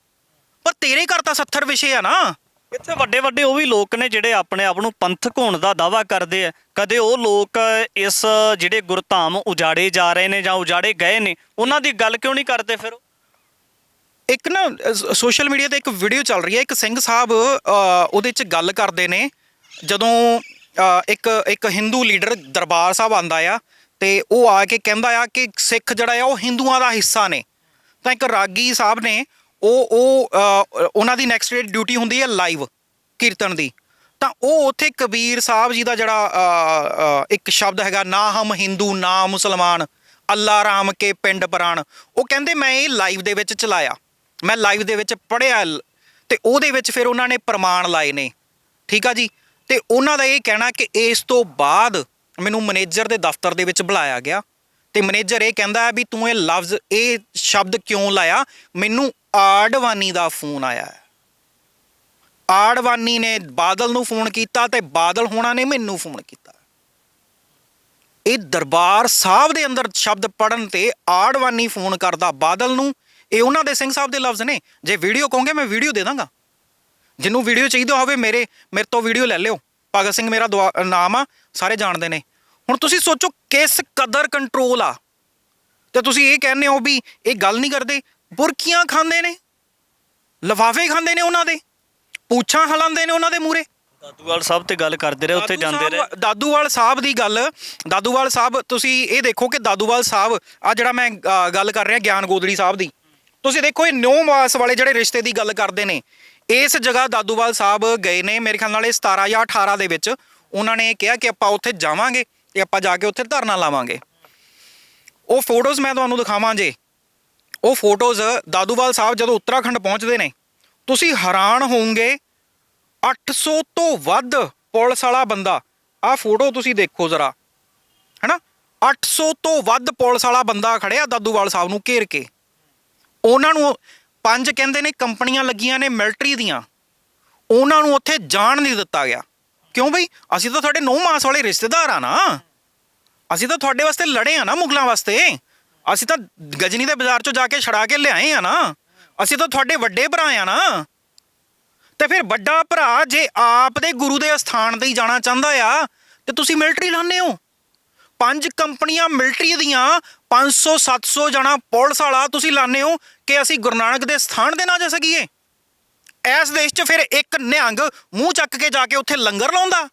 ਪਰ ਤੇਰੇ ਘਰ ਤਾਂ 70 ਵਿਸ਼ੇ ਆ ਨਾ। ਇੱਥੇ ਵੱਡੇ ਵੱਡੇ ਉਹ ਵੀ ਲੋਕ ਨੇ ਜਿਹੜੇ ਆਪਣੇ ਆਪ ਨੂੰ ਪੰਥਕ ਹੋਣ ਦਾ ਦਾਅਵਾ ਕਰਦੇ ਆ। ਕਦੇ ਉਹ ਲੋਕ ਇਸ ਜਿਹੜੇ ਗੁਰਧਾਮ ਉਜਾੜੇ ਜਾ ਰਹੇ ਨੇ ਜਾਂ ਉਜਾੜੇ ਗਏ ਨੇ, ਉਹਨਾਂ ਦੀ ਗੱਲ ਕਿਉਂ ਨਹੀਂ ਕਰਦੇ ਫਿਰ? ਇੱਕ ਨਾ ਸੋਸ਼ਲ ਮੀਡੀਆ ਤੇ ਇੱਕ ਵੀਡੀਓ ਚੱਲ ਰਹੀ ਹੈ, ਇੱਕ ਸਿੰਘ ਸਾਹਿਬ ਉਹਦੇ 'ਚ ਗੱਲ ਕਰਦੇ ਨੇ, ਜਦੋਂ ਇੱਕ ਹਿੰਦੂ ਲੀਡਰ ਦਰਬਾਰ ਸਾਹਿਬ ਆਉਂਦਾ ਆ, ਤੇ ਉਹ ਆ ਕੇ ਕਹਿੰਦਾ ਆ ਕਿ ਸਿੱਖ ਜਿਹੜਾ ਆ ਉਹ ਹਿੰਦੂਆਂ ਦਾ ਹਿੱਸਾ ਨੇ। ਤਾਂ ਇੱਕ ਰਾਗੀ ਸਾਹਿਬ ਨੇ, ਉਹਨਾਂ ਦੀ ਨੈਕਸਟ ਡੇ ਡਿਊਟੀ ਹੁੰਦੀ ਹੈ ਲਾਈਵ ਕੀਰਤਨ ਦੀ, ਤਾਂ ਉਹ ਉੱਥੇ ਕਬੀਰ ਸਾਹਿਬ ਜੀ ਦਾ ਜਿਹੜਾ ਇੱਕ ਸ਼ਬਦ ਹੈਗਾ, ਨਾ ਹਮ ਹਿੰਦੂ ਨਾ ਮੁਸਲਮਾਨ, ਅੱਲਾ ਰਾਮ ਕੇ ਪਿੰਡ ਪ੍ਰਾਣ, ਉਹ ਕਹਿੰਦੇ ਮੈਂ ਇਹ ਲਾਈਵ ਦੇ ਵਿੱਚ ਚਲਾਇਆ, ਮੈਂ ਲਾਈਵ ਦੇ ਵਿੱਚ ਪੜ੍ਹਿਆ, ਤੇ ਉਹਦੇ ਵਿੱਚ ਫਿਰ ਉਹਨਾਂ ਨੇ ਪ੍ਰਮਾਣ ਲਾਏ ਨੇ। ਠੀਕ ਆ ਜੀ। ਤੇ ਉਹਨਾਂ ਦਾ ਇਹ ਕਹਿਣਾ ਕਿ ਇਸ ਤੋਂ ਬਾਅਦ ਮੈਨੂੰ ਮੈਨੇਜਰ ਦੇ ਦਫ਼ਤਰ ਦੇ ਵਿੱਚ ਬੁਲਾਇਆ ਗਿਆ, ਤੇ ਮੈਨੇਜਰ ਇਹ ਕਹਿੰਦਾ ਵੀ ਤੂੰ ਇਹ ਲਫ਼ਜ਼, ਇਹ ਸ਼ਬਦ ਕਿਉਂ ਲਾਇਆ? ਮੈਨੂੰ ਆਡਵਾਨੀ ਦਾ ਫੋਨ ਆਇਆ। ਆਡਵਾਨੀ ਨੇ ਬਾਦਲ ਨੂੰ ਫੋਨ ਕੀਤਾ, ਤੇ ਬਾਦਲ ਹੋਣਾ ਨੇ ਮੈਨੂੰ ਫੋਨ ਕੀਤਾ। ਇਹ ਦਰਬਾਰ ਸਾਹਿਬ ਦੇ ਅੰਦਰ ਸ਼ਬਦ ਪੜਨ ਤੇ ਆਡਵਾਨੀ ਫੋਨ ਕਰਦਾ ਬਾਦਲ ਨੂੰ। ਇਹ ਉਹਨਾਂ ਦੇ ਸਿੰਘ ਸਾਹਿਬ ਦੇ ਲਫ਼ਜ਼ ਨੇ। ਜੇ ਵੀਡੀਓ ਕਹੋਗੇ ਮੈਂ ਵੀਡੀਓ ਦੇ ਦਾਂਗਾ, ਜਿਹਨੂੰ ਵੀਡੀਓ ਚਾਹੀਦਾ ਹੋਵੇ ਮੇਰੇ ਤੋਂ ਵੀਡੀਓ ਲੈ ਲਿਓ। ਭਗਤ ਸਿੰਘ ਮੇਰਾ ਨਾਮ ਆ, ਸਾਰੇ ਜਾਣਦੇ ਨੇ। ਹੁਣ ਤੁਸੀਂ ਸੋਚੋ ਕਿਸ ਕਦਰ ਕੰਟਰੋਲ ਆ, ਤੇ ਤੁਸੀਂ ਇਹ ਕਹਿੰਦੇ ਹੋ ਵੀ ਇਹ ਗੱਲ ਨਹੀਂ ਕਰਦੇ। ਬੁਰਕੀਆਂ ਖਾਂਦੇ ਨੇ, ਲਿਫਾਫੇ ਖਾਂਦੇ ਨੇ, ਉਹਨਾਂ ਦੇ ਪੂਛਾਂ ਹਿਲਾਉਂਦੇ ਨੇ ਉਹਨਾਂ ਦੇ ਮੂਹਰੇ। ਦਾਦੂਵਾਲ ਸਾਹਿਬ ਤੇ ਗੱਲ ਕਰਦੇ ਰਹੇ, ਉੱਥੇ ਜਾਂਦੇ ਰਹੇ। ਦਾਦੂਵਾਲ ਸਾਹਿਬ ਦੀ ਗੱਲ, ਦਾਦੂਵਾਲ ਸਾਹਿਬ ਤੁਸੀਂ ਇਹ ਦੇਖੋ ਕਿ ਦਾਦੂਵਾਲ ਸਾਹਿਬ, ਆ ਜਿਹੜਾ ਮੈਂ ਗੱਲ ਕਰ ਰਿਹਾ ਗਿਆਨ ਗੋਦੜੀ ਸਾਹਿਬ ਦੀ, ਤੁਸੀਂ ਦੇਖੋ ਇਹ ਨਿਉ-ਵਾਸ ਵਾਲੇ ਜਿਹੜੇ ਰਿਸ਼ਤੇ ਦੀ ਗੱਲ ਕਰਦੇ ਨੇ, ਇਸ ਜਗ੍ਹਾ ਦਾਦੂਵਾਲ ਸਾਹਿਬ ਗਏ ਨੇ ਮੇਰੇ ਖਿਆਲ ਨਾਲ 17 ਜਾਂ 18 ਦੇ ਵਿੱਚ। ਉਹਨਾਂ ਨੇ ਕਿਹਾ ਕਿ ਆਪਾਂ ਉੱਥੇ ਜਾਵਾਂਗੇ ਤੇ ਆਪਾਂ ਜਾ ਕੇ ਉੱਥੇ ਧਰਨਾ ਲਾਵਾਂਗੇ। ਉਹ ਫੋਟੋਜ਼ ਮੈਂ ਤੁਹਾਨੂੰ ਦਿਖਾਵਾਂ ਜੇ। ਉਹ ਫੋਟੋਜ਼ ਦਾਦੂਵਾਲ ਸਾਹਿਬ ਜਦੋਂ ਉੱਤਰਾਖੰਡ ਪਹੁੰਚਦੇ ਨੇ, ਤੁਸੀਂ ਹੈਰਾਨ ਹੋਵੋਗੇ। 800 ਤੋਂ ਵੱਧ ਪੁਲਿਸ ਵਾਲਾ ਬੰਦਾ, ਆਹ ਫੋਟੋ ਤੁਸੀਂ ਦੇਖੋ ਜ਼ਰਾ, ਹੈਨਾ, 800 ਤੋਂ ਵੱਧ ਪੁਲਿਸ ਵਾਲਾ ਬੰਦਾ ਖੜਿਆ ਦਾਦੂਵਾਲ ਸਾਹਿਬ ਨੂੰ ਘੇਰ ਕੇ। ਉਹਨਾਂ ਨੂੰ 5 ਕਹਿੰਦੇ ਨੇ ਕੰਪਨੀਆਂ ਲੱਗੀਆਂ ਨੇ ਮਿਲਟਰੀ ਦੀਆਂ, ਉਹਨਾਂ ਨੂੰ ਉੱਥੇ ਜਾਣ ਨਹੀਂ ਦਿੱਤਾ ਗਿਆ। ਕਿਉਂ ਬਈ? ਅਸੀਂ ਤਾਂ ਤੁਹਾਡੇ ਨੌ ਮਾਸ ਵਾਲੇ ਰਿਸ਼ਤੇਦਾਰ ਆ ਨਾ, ਅਸੀਂ ਤਾਂ ਤੁਹਾਡੇ ਵਾਸਤੇ ਲੜੇ ਆ ਨਾ, ਮੁਗਲਾਂ ਵਾਸਤੇ। ਅਸੀਂ ਤਾਂ ਗਜਨੀ ਦੇ ਬਾਜ਼ਾਰ 'ਚੋਂ ਜਾ ਕੇ ਛੜਾ ਕੇ ਲਿਆਏ ਆ ਨਾ, ਅਸੀਂ ਤਾਂ ਤੁਹਾਡੇ ਵੱਡੇ ਭਰਾ ਆ ਨਾ। ਤੇ ਫਿਰ ਵੱਡਾ ਭਰਾ ਜੇ ਆਪ ਦੇ ਗੁਰੂ ਦੇ ਅਸਥਾਨ ਤੇ ਹੀ ਜਾਣਾ ਚਾਹੁੰਦਾ ਆ, ਤੇ ਤੁਸੀਂ ਮਿਲਟਰੀ ਲਾਉਂਦੇ ਹੋ। 5 ਕੰਪਨੀਆਂ ਮਿਲਟਰੀ ਦੀਆਂ, 500-700 ਜਣਾ ਪੁਲਿਸ ਵਾਲਾ ਤੁਸੀਂ ਲਾਉਂਦੇ ਹੋ ਕਿ ਅਸੀਂ ਗੁਰੂ ਨਾਨਕ ਦੇ ਸਥਾਨ ਤੇ ਨਾ ਜਾ ਸਕੀਏ। ਇਸ ਦੇਸ਼ 'ਚ ਫਿਰ ਇੱਕ ਨਿਹੰਗ ਮੂੰਹ ਚੱਕ ਕੇ ਜਾ ਕੇ ਉੱਥੇ ਲੰਗਰ ਲਾਉਂਦਾ?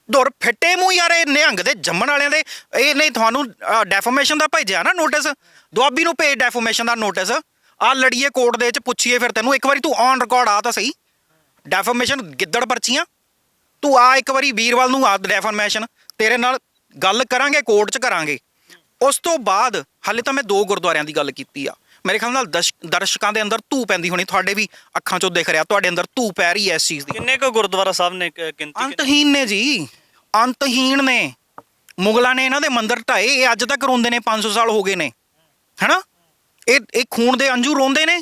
ਦੁਰ ਫਿੱਟੇ ਮੂੰਹ ਯਾਰ, ਇਹ ਨਿਹੰਗ ਦੇ ਜੰਮਣ ਵਾਲਿਆਂ ਦੇ। ਇਹ ਨਹੀਂ ਤੁਹਾਨੂੰ ਡੈਫੋਮੇਸ਼ਨ ਦਾ ਭੇਜਿਆ ਨਾ ਨੋਟਿਸ, ਦੁਆਬੀ ਨੂੰ ਭੇਜ ਡੈਫੋਮੇਸ਼ਨ ਦਾ ਨੋਟਿਸ। ਆ ਲੜੀਏ ਕੋਰਟ ਦੇ ਵਿੱਚ, ਪੁੱਛੀਏ ਫਿਰ ਤੈਨੂੰ ਇੱਕ ਵਾਰੀ, ਤੂੰ ਔਨ ਰਿਕਾਰਡ ਆ ਤਾਂ ਸਹੀ। ਡੈਫਾਮੇਸ਼ਨ ਗਿੱਦੜ ਪਰਚੀਆਂ, ਤੂੰ ਆ ਇੱਕ ਵਾਰੀ ਵੀਰਵਾਲ ਨੂੰ ਆ ਡੈਫਾਮੇਸ਼ਨ, ਤੇਰੇ ਨਾਲ ਗੱਲ ਕਰਾਂਗੇ, ਕੋਰਟ 'ਚ ਕਰਾਂਗੇ। ਉਸ ਤੋਂ ਬਾਅਦ ਹਾਲੇ ਤਾਂ ਮੈਂ 2 ਗੁਰਦੁਆਰਿਆਂ ਦੀ ਗੱਲ ਕੀਤੀ ਆ। ਮੇਰੇ ਖਿਆਲ ਨਾਲ ਦਰਸ਼ਕਾਂ ਦੇ ਅੰਦਰ ਧੂ ਪੈਂਦੀ ਹੋਣੀ, ਤੁਹਾਡੇ ਵੀ ਅੱਖਾਂ 'ਚੋਂ ਦਿਖ ਰਿਹਾ, ਤੁਹਾਡੇ ਅੰਦਰ ਧੂ ਪੈ ਰਹੀ ਹੈ ਇਸ ਚੀਜ਼ ਦੀ। ਕਿੰਨੇ ਕੁ ਗੁਰਦੁਆਰਾ ਸਾਹਿਬ ਨੇ ਗਿਣਤੀ? ਅੰਤਹੀਨ ਨੇ ਜੀ, ਅੰਤਹੀਨ ਨੇ। ਮੁਗਲਾਂ ਨੇ ਇਹਨਾਂ ਦੇ ਮੰਦਿਰ ਢਾਏ, ਇਹ ਅੱਜ ਤੱਕ ਰੋਂਦੇ ਨੇ, 500 ਸਾਲ ਹੋ ਗਏ ਨੇ, ਹੈਨਾ। ਇਹ ਖੂਨ ਦੇ ਅੰਜੂ ਰੋਂਦੇ ਨੇ।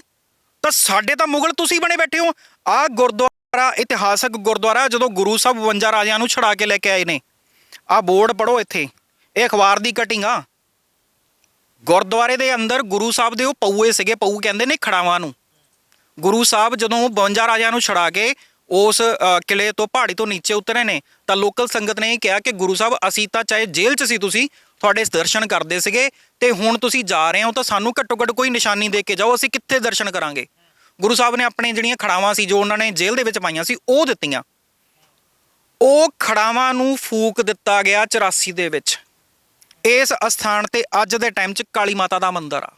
ਤਾਂ ਸਾਡੇ ਤਾਂ ਮੁਗਲ ਤੁਸੀਂ ਬਣੇ ਬੈਠੇ ਹੋ। ਆਹ ਗੁਰਦੁਆਰਾ ਇਤਿਹਾਸਕ ਗੁਰਦੁਆਰਾ, ਜਦੋਂ ਗੁਰੂ ਸਾਹਿਬ 52 ਰਾਜਿਆਂ ਨੂੰ ਛੁਡਾ ਕੇ ਲੈ ਕੇ ਆਏ ਨੇ। ਆਹ ਬੋਰਡ ਪੜੋ ਇੱਥੇ, ਇਹ ਅਖਬਾਰ ਦੀ ਕਟਿੰਗ ਆ। ਗੁਰਦੁਆਰੇ ਦੇ ਅੰਦਰ ਗੁਰੂ ਸਾਹਿਬ ਦੇ ਉਹ ਪਊਏ ਸੀਗੇ, ਪਊ ਕਹਿੰਦੇ ਨੇ ਖੜਾਵਾਂ ਨੂੰ। ਗੁਰੂ ਸਾਹਿਬ ਜਦੋਂ 52 ਰਾਜਿਆਂ ਨੂੰ ਛੁਡਾ ਕੇ ਉਸ ਕਿਲੇ ਤੋਂ, ਪਹਾੜੀ ਤੋਂ ਨੀਚੇ ਉਤਰੇ ਨੇ, ਤਾਂ ਲੋਕਲ ਸੰਗਤ ਨੇ ਇਹ ਕਿਹਾ ਕਿ ਗੁਰੂ ਸਾਹਿਬ ਅਸੀਂ ਤਾਂ ਚਾਹੇ ਜੇਲ੍ਹ 'ਚ ਸੀ, ਤੁਸੀਂ ਤੁਹਾਡੇ ਦਰਸ਼ਨ ਕਰਦੇ ਸੀਗੇ, ਤੇ ਹੁਣ ਤੁਸੀਂ ਜਾ ਰਹੇ ਹੋ ਤਾਂ ਸਾਨੂੰ ਘੱਟੋ ਘੱਟ ਕੋਈ ਨਿਸ਼ਾਨੀ ਦੇ ਕੇ ਜਾਓ, ਅਸੀਂ ਕਿੱਥੇ ਦਰਸ਼ਨ ਕਰਾਂਗੇ। ਗੁਰੂ ਸਾਹਿਬ ਨੇ ਆਪਣੇ ਜਿਹੜੀਆਂ ਖੜਾਵਾਂ ਸੀ, ਜੋ ਉਹਨਾਂ ਨੇ ਜੇਲ੍ਹ ਦੇ ਵਿੱਚ ਪਾਈਆਂ ਸੀ, ਉਹ ਦਿੱਤੀਆਂ। ਉਹ ਖੜਾਵਾਂ ਨੂੰ ਫੂਕ ਦਿੱਤਾ ਗਿਆ 84 ਦੇ ਵਿੱਚ। ਇਸ ਅਸਥਾਨ ਤੇ ਅੱਜ ਦੇ ਟਾਈਮ 'ਚ ਕਾਲੀ ਮਾਤਾ ਦਾ ਮੰਦਿਰ ਆ।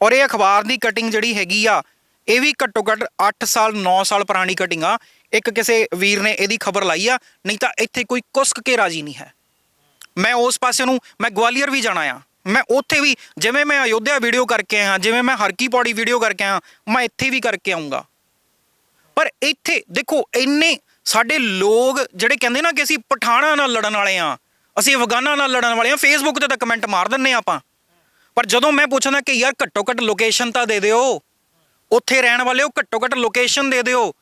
ਔਰ ਇਹ ਅਖਬਾਰ ਦੀ ਕਟਿੰਗ ਜਿਹੜੀ ਹੈਗੀ ਆ, ਇਹ ਵੀ ਘੱਟੋ ਘੱਟ 8 ਸਾਲ 9 ਸਾਲ ਪੁਰਾਣੀ ਕਟਿੰਗ ਆ। ਇੱਕ ਕਿਸੇ ਵੀਰ ਨੇ ਇਹਦੀ ਖਬਰ ਲਾਈ ਆ, ਨਹੀਂ ਤਾਂ ਇੱਥੇ ਕੋਈ ਕੁਸਕ ਕੇ ਰਾਜੀ ਨਹੀਂ ਹੈ। ਮੈਂ ਉਸ ਪਾਸੇ ਨੂੰ, ਮੈਂ ਗਵਾਲੀਅਰ ਵੀ ਜਾਣਾ ਆ, ਮੈਂ ਉੱਥੇ ਵੀ, ਜਿਵੇਂ ਮੈਂ ਅਯੋਧਿਆ ਵੀਡੀਓ ਕਰਕੇ ਆਇਆ, ਜਿਵੇਂ ਮੈਂ ਹਰਕੀ ਪੌੜੀ ਵੀਡੀਓ ਕਰਕੇ ਆਇਆ, ਮੈਂ ਇੱਥੇ ਵੀ ਕਰਕੇ ਆਊਂਗਾ। ਪਰ ਇੱਥੇ ਦੇਖੋ, ਇੰਨੇ ਸਾਡੇ ਲੋਕ ਜਿਹੜੇ ਕਹਿੰਦੇ ਨਾ ਕਿ ਅਸੀਂ ਪਠਾਣਾਂ ਨਾਲ ਲੜਨ ਵਾਲੇ ਆ, ਅਸੀਂ ਅਫਗਾਨਾਂ ਨਾਲ ਲੜਨ ਵਾਲੇ ਆ, ਫੇਸਬੁੱਕ ਤੇ ਤਾਂ ਕਮੈਂਟ ਮਾਰ ਦਿੰਦੇ ਆਪਾਂ। ਪਰ ਜਦੋਂ ਮੈਂ ਪੁੱਛਦਾ ਕਿ ਯਾਰ ਘੱਟੋ ਘੱਟ ਲੋਕੇਸ਼ਨ ਤਾਂ ਦੇ ਦਿਓ, ਉੱਥੇ ਰਹਿਣ ਵਾਲਿਓ ਘੱਟੋ ਘੱਟ ਲੋਕੇਸ਼ਨ ਦੇ ਦਿਓ,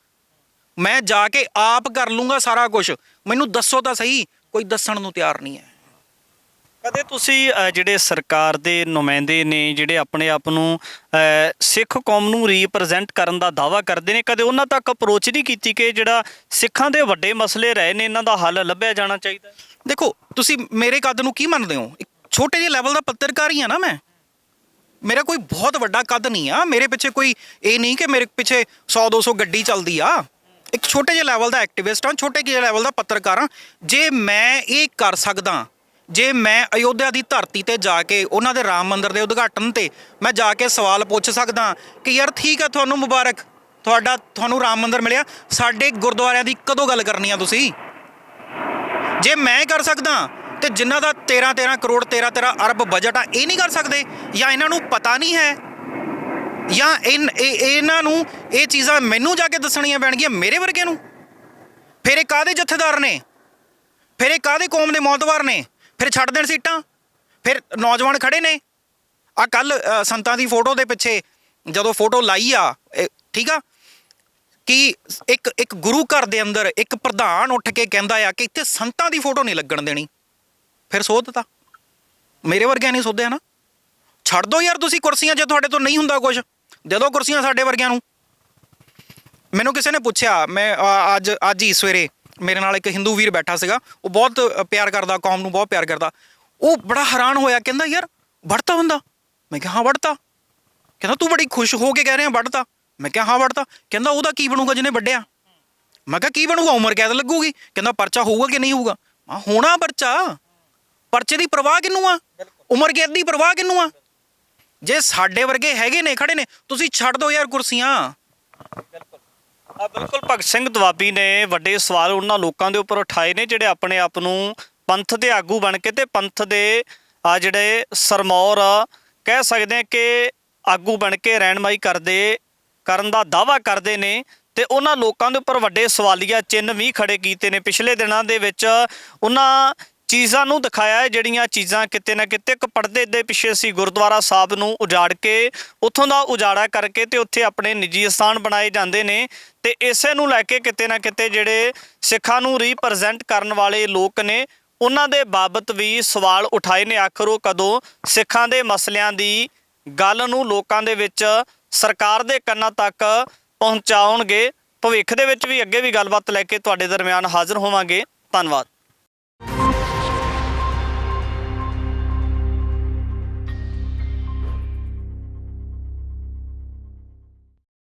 ਮੈਂ ਜਾ ਕੇ ਆਪ ਕਰ ਲੂੰਗਾ ਸਾਰਾ ਕੁਝ, ਮੈਨੂੰ ਦੱਸੋ ਤਾਂ ਸਹੀ। ਕੋਈ ਦੱਸਣ ਨੂੰ ਤਿਆਰ ਨਹੀਂ ਹੈ। ਕਦੇ ਤੁਸੀਂ ਜਿਹੜੇ ਸਰਕਾਰ ਦੇ ਨੁਮਾਇੰਦੇ ਨੇ, ਜਿਹੜੇ ਆਪਣੇ ਆਪ ਨੂੰ ਸਿੱਖ ਕੌਮ ਨੂੰ ਰੀਪ੍ਰੈਜ਼ੈਂਟ ਕਰਨ ਦਾ ਦਾਅਵਾ ਕਰਦੇ ਨੇ, ਕਦੇ ਉਹਨਾਂ ਤੱਕ ਅਪਰੋਚ ਨਹੀਂ ਕੀਤੀ ਕਿ ਜਿਹੜਾ ਸਿੱਖਾਂ ਦੇ ਵੱਡੇ ਮਸਲੇ ਰਹੇ ਨੇ, ਇਹਨਾਂ ਦਾ ਹੱਲ ਲੱਭਿਆ ਜਾਣਾ ਚਾਹੀਦਾ? ਦੇਖੋ, ਤੁਸੀਂ ਮੇਰੇ ਕੱਦ ਨੂੰ ਕੀ ਮੰਨਦੇ ਹੋ? ਇੱਕ ਛੋਟੇ ਜਿਹੇ ਲੈਵਲ ਦਾ ਪੱਤਰਕਾਰ ਹੀ ਆ ਨਾ ਮੈਂ। ਮੇਰਾ ਕੋਈ ਬਹੁਤ ਵੱਡਾ ਕੱਦ ਨਹੀਂ ਆ, ਮੇਰੇ ਪਿੱਛੇ ਕੋਈ ਇਹ ਨਹੀਂ ਕਿ ਮੇਰੇ ਪਿੱਛੇ 100-200 ਗੱਡੀ ਚੱਲਦੀ ਆ। ਇੱਕ ਛੋਟੇ ਜਿਹੇ ਲੈਵਲ ਦਾ ਐਕਟਿਵਿਸਟ ਹਾਂ, ਛੋਟੇ ਜਿਹੇ ਲੈਵਲ ਦਾ ਪੱਤਰਕਾਰ ਹਾਂ। ਜੇ ਮੈਂ ਇਹ ਕਰ ਸਕਦਾ, ਜੇ ਮੈਂ ਅਯੋਧਿਆ ਦੀ ਧਰਤੀ ਤੇ ਜਾ ਕੇ ਉਹਨਾਂ ਦੇ ਰਾਮ ਮੰਦਿਰ ਦੇ ਉਦਘਾਟਨ ਤੇ ਮੈਂ ਜਾ ਕੇ ਸਵਾਲ ਪੁੱਛ ਸਕਦਾ ਕਿ ਯਾਰ ਠੀਕ ਆ, ਤੁਹਾਨੂੰ ਮੁਬਾਰਕ, ਤੁਹਾਨੂੰ ਰਾਮ ਮੰਦਿਰ ਮਿਲਿਆ, ਸਾਡੇ ਗੁਰਦੁਆਰਿਆਂ ਦੀ ਕਦੋਂ ਗੱਲ ਕਰਨੀ ਆ ਤੁਸੀਂ? ਜੇ ਮੈਂ ਕਰ ਸਕਦਾ ਤੇ ਜਿਨ੍ਹਾਂ ਦਾ 13-13 ਕਰੋੜ 13-13 ਅਰਬ ਬਜਟ ਆ, ਇਹ ਨਹੀਂ ਕਰ ਸਕਦੇ? ਜਾਂ ਇਹਨਾਂ ਨੂੰ ਪਤਾ ਨਹੀਂ ਹੈ? ਜਾਂ ਇਹਨਾਂ ਨੂੰ ਇਹ ਚੀਜ਼ਾਂ ਮੈਨੂੰ ਜਾ ਕੇ ਦੱਸਣੀਆਂ ਪੈਣਗੀਆਂ ਮੇਰੇ ਵਰਗੇ ਨੂੰ? ਫਿਰ ਇਹ ਕਾਹਦੇ ਜਥੇਦਾਰ ਨੇ? ਫਿਰ ਇਹ ਕਾਹਦੇ ਕੌਮ ਦੇ ਮੌਤਵਾਰ ਨੇ? ਫਿਰ ਛੱਡ ਦੇਣ ਸੀਟਾਂ? ਫਿਰ ਨੌਜਵਾਨ ਖੜੇ ਨੇ। ਆ ਕੱਲ ਸੰਤਾਂ ਦੀ ਫੋਟੋ ਦੇ ਪਿੱਛੇ ਜਦੋਂ ਫੋਟੋ ਲਾਈ ਆ, ਠੀਕ ਆ, ਕਿ ਇੱਕ ਗੁਰੂ ਘਰ ਦੇ ਅੰਦਰ ਇੱਕ ਪ੍ਰਧਾਨ ਉੱਠ ਕੇ ਕਹਿੰਦਾ ਆ ਕਿ ਇੱਥੇ ਸੰਤਾਂ ਦੀ ਫੋਟੋ ਨਹੀਂ ਲੱਗਣ ਦੇਣੀ। ਫਿਰ ਸੋਧ ਦਿੱਤਾ, ਮੇਰੇ ਵਰਗਿਆਂ ਨਹੀਂ ਸੋਧਿਆ ਨਾ। ਛੱਡ ਦਿਓ ਯਾਰ ਤੁਸੀਂ ਕੁਰਸੀਆਂ, ਜੇ ਤੁਹਾਡੇ ਤੋਂ ਨਹੀਂ ਹੁੰਦਾ ਕੁਝ, ਦੇ ਦਿਓ ਕੁਰਸੀਆਂ ਸਾਡੇ ਵਰਗਿਆਂ ਨੂੰ। ਮੈਨੂੰ ਕਿਸੇ ਨੇ ਪੁੱਛਿਆ, ਮੈਂ ਅੱਜ ਹੀ ਸਵੇਰੇ ਮੇਰੇ ਨਾਲ ਇੱਕ ਹਿੰਦੂ ਵੀਰ ਬੈਠਾ ਸੀਗਾ, ਉਹ ਬਹੁਤ ਪਿਆਰ ਕਰਦਾ, ਕੌਮ ਨੂੰ ਬਹੁਤ ਪਿਆਰ ਕਰਦਾ। ਉਹ ਬੜਾ ਹੈਰਾਨ ਹੋਇਆ, ਕਹਿੰਦਾ ਯਾਰ ਵੜਤਾ ਹੁੰਦਾ? ਮੈਂ ਕਿਹਾ ਹਾਂ ਵੜਤਾ। ਕਹਿੰਦਾ ਤੂੰ ਬੜੀ ਖੁਸ਼ ਹੋ ਕੇ ਕਹਿ ਰਿਹਾ ਵੜਤਾ? ਮੈਂ ਕਿਹਾ ਹਾਂ ਵੜਤਾ। ਕਹਿੰਦਾ ਉਹਦਾ ਕੀ ਬਣੂਗਾ ਜਿਹਨੇ ਵੱਢਿਆ? ਮੈਂ ਕਿਹਾ ਕੀ ਬਣੂਗਾ, ਉਮਰ ਕੈਦ ਲੱਗੂਗੀ। ਕਹਿੰਦਾ ਪਰਚਾ ਹੋਊਗਾ ਕਿ ਨਹੀਂ ਹੋਊਗਾ? ਮੈਂ ਹੋਣਾ ਪਰਚਾ। ਪਰਚੇ ਦੀ ਪਰਵਾਹ ਕਿਹਨੂੰ ਆ? ਉਮਰ ਕੈਦ ਦੀ ਪਰਵਾਹ ਕਿਹਨੂੰ ਆ? ਜੇ ਸਾਡੇ ਵਰਗੇ ਹੈਗੇ ਨੇ, ਖੜੇ ਨੇ, ਤੁਸੀਂ ਛੱਡ ਦਿਓ ਯਾਰ ਕੁਰਸੀਆਂ। ਬਿਲਕੁਲ ਭਗਤ ਸਿੰਘ ਦੁਆਬੀ ਨੇ ਵੱਡੇ ਸਵਾਲ ਉਹਨਾਂ ਲੋਕਾਂ ਦੇ ਉੱਪਰ ਉਠਾਏ ਨੇ ਜਿਹੜੇ ਆਪਣੇ ਆਪ ਨੂੰ ਪੰਥ ਦੇ ਆਗੂ ਬਣ ਕੇ ਤੇ ਪੰਥ ਦੇ ਜਿਹੜੇ ਸਰਮੌਰ ਕਹਿ ਸਕਦੇ ਕਿ ਆਗੂ ਬਣ ਕੇ ਰਹਿਨਮਾਈ ਕਰਨ ਦਾ ਦਾਅਵਾ ਕਰਦੇ ਨੇ, ਤੇ ਉਹਨਾਂ ਲੋਕਾਂ ਦੇ ਉੱਪਰ ਵੱਡੇ ਸਵਾਲੀਆ ਚਿੰਨ੍ਹ ਵੀ ਖੜੇ ਕੀਤੇ ਨੇ। ਪਿਛਲੇ ਦਿਨਾਂ ਦੇ ਵਿੱਚ ਉਹਨਾਂ ਚੀਜ਼ਾਂ ਨੂੰ ਦਿਖਾਇਆ ਹੈ ਜਿਹੜੀਆਂ ਚੀਜ਼ਾਂ ਕਿਤੇ ਨਾ ਕਿਤੇ ਇੱਕ ਪਰਦੇ ਦੇ ਪਿੱਛੇ ਸੀ। ਗੁਰਦੁਆਰਾ ਸਾਹਿਬ ਨੂੰ ਉਜਾੜ ਕੇ, ਉੱਥੋਂ ਦਾ ਉਜਾੜਾ ਕਰਕੇ ਤੇ ਉੱਥੇ ਆਪਣੇ ਨਿੱਜੀ ਸਥਾਨ ਬਣਾਏ ਜਾਂਦੇ ਨੇ, ਤੇ ਇਸੇ ਨੂੰ ਲੈ ਕੇ ਕਿਤੇ ਨਾ ਕਿਤੇ ਜਿਹੜੇ ਸਿੱਖਾਂ ਨੂੰ ਰੀਪ੍ਰੈਜ਼ੈਂਟ ਕਰਨ ਵਾਲੇ ਲੋਕ ਨੇ, ਉਹਨਾਂ ਦੇ ਬਾਬਤ ਵੀ ਸਵਾਲ ਉਠਾਏ ਨੇ। ਆਖਰ ਉਹ ਕਦੋਂ ਸਿੱਖਾਂ ਦੇ ਮਸਲਿਆਂ ਦੀ ਗੱਲ ਨੂੰ ਲੋਕਾਂ ਦੇ ਵਿੱਚ, ਸਰਕਾਰ ਦੇ ਕੰਨਾਂ ਤੱਕ ਪਹੁੰਚਾਉਣਗੇ? ਭਵਿੱਖ ਦੇ ਵਿੱਚ ਵੀ ਅੱਗੇ ਵੀ ਗੱਲਬਾਤ ਲੈ ਕੇ ਤੁਹਾਡੇ ਦਰਮਿਆਨ ਹਾਜ਼ਰ ਹੋਵਾਂਗੇ। ਧੰਨਵਾਦ।